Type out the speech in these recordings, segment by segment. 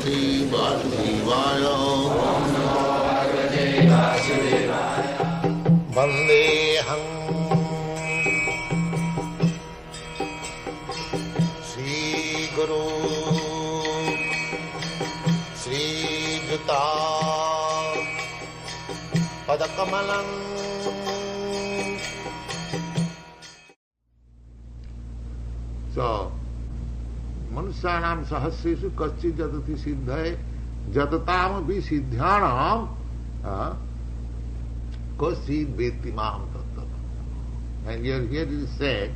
Shri Vasudevaya. Vandeham Shri Guru Shri Juta Padakamalam. So, Manusyanam sahasresu kaschit jatati siddhaye jatatam api siddhyanam kaschit veti mam tattva. And here it is said,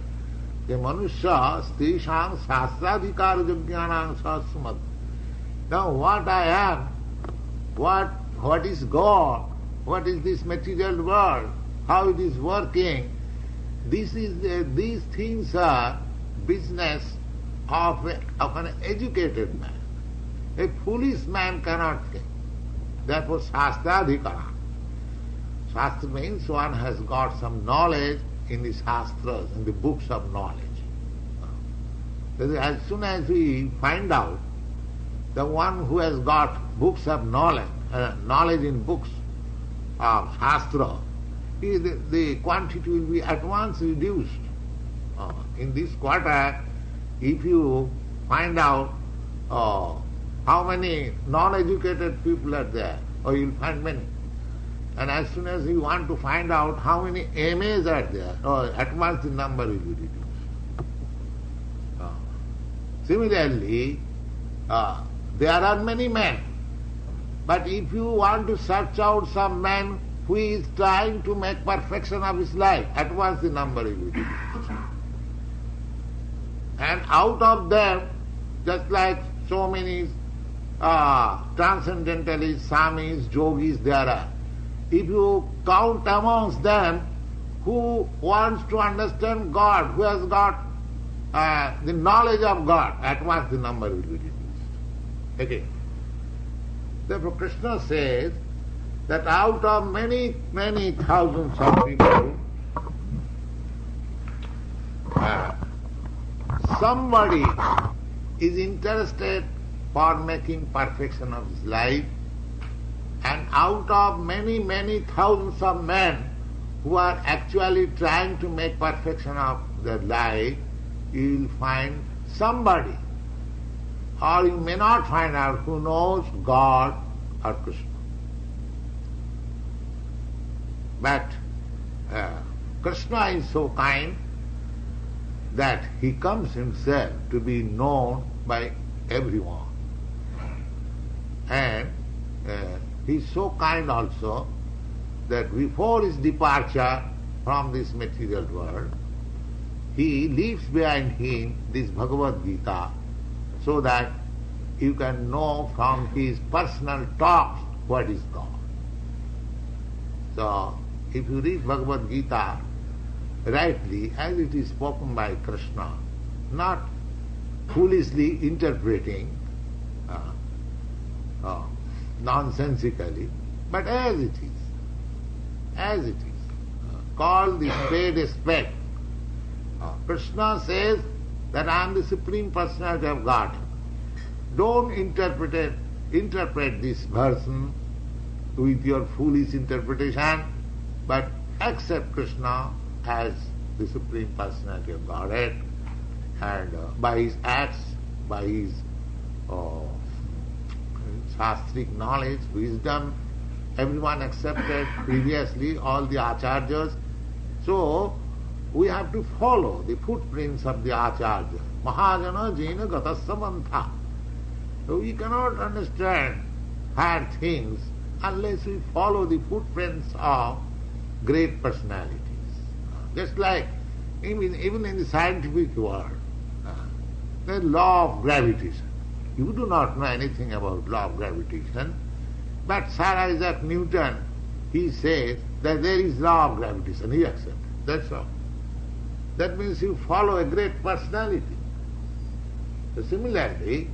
the manusya stishang sastradhikar jagyanam sahasmat. Now what I am, what is God, what is this material world, how it is working, these things are business of an educated man. A foolish man cannot think. Therefore, Shastradhikara. Shastra means one has got some knowledge in the Shastras, in the books of knowledge. As soon as we find out the one who has got books of knowledge, knowledge in books of Shastra, the quantity will be at once reduced. In this quarter, if you find out how many non-educated people are there, or you'll find many. And as soon as you want to find out how many MAs are there, at once the number will be reduced. Similarly, there are many men. But if you want to search out some man who is trying to make perfection of his life, at once the number will be reduced. And out of them, just like so many transcendentalists, samis, yogis there are, if you count amongst them who wants to understand God, who has got the knowledge of God, at once the number will be reduced. Again. Therefore Krishna says that out of many, many thousands of people, somebody is interested for making perfection of his life, and out of many, many thousands of men who are actually trying to make perfection of their life, you will find somebody, or you may not find out, who knows God or Krishna. But Krishna is so kind that he comes himself to be known by everyone. And he is so kind also that before his departure from this material world, he leaves behind him this Bhagavad Gita, so that you can know from his personal talks what is God. So, if you read Bhagavad Gita rightly, as it is spoken by Krishna, not foolishly interpreting nonsensically, but as it is. Call the spade a spade. Krishna says that I am the Supreme Personality of God. Don't interpret this version with your foolish interpretation, but accept Krishna as the Supreme Personality of Godhead, and by his acts, by his shastric knowledge, wisdom, everyone accepted previously, all the acharyas. So, we have to follow the footprints of the acharya. Mahajana jena gatassamantha. So we cannot understand higher things unless we follow the footprints of great personalities. Just like even in the scientific world, the law of gravitation. You do not know anything about law of gravitation, but Sir Isaac Newton, he says that there is law of gravitation. He accepts. That's all. That means you follow a great personality. So similarly,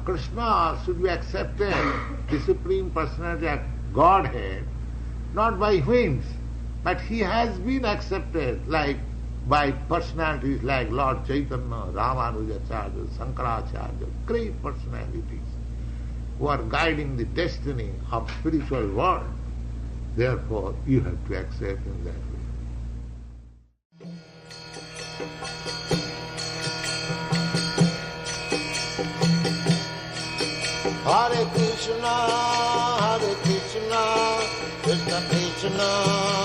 Krishna should be accepted, the Supreme Personality of Godhead, not by whims, but he has been accepted like by personalities like Lord Chaitanya, Ramanujacharya, Shankaracharya, great personalities. who are guiding the destiny of spiritual world. Therefore, you have to accept in that way. Hare Krishna, Krishna Krishna,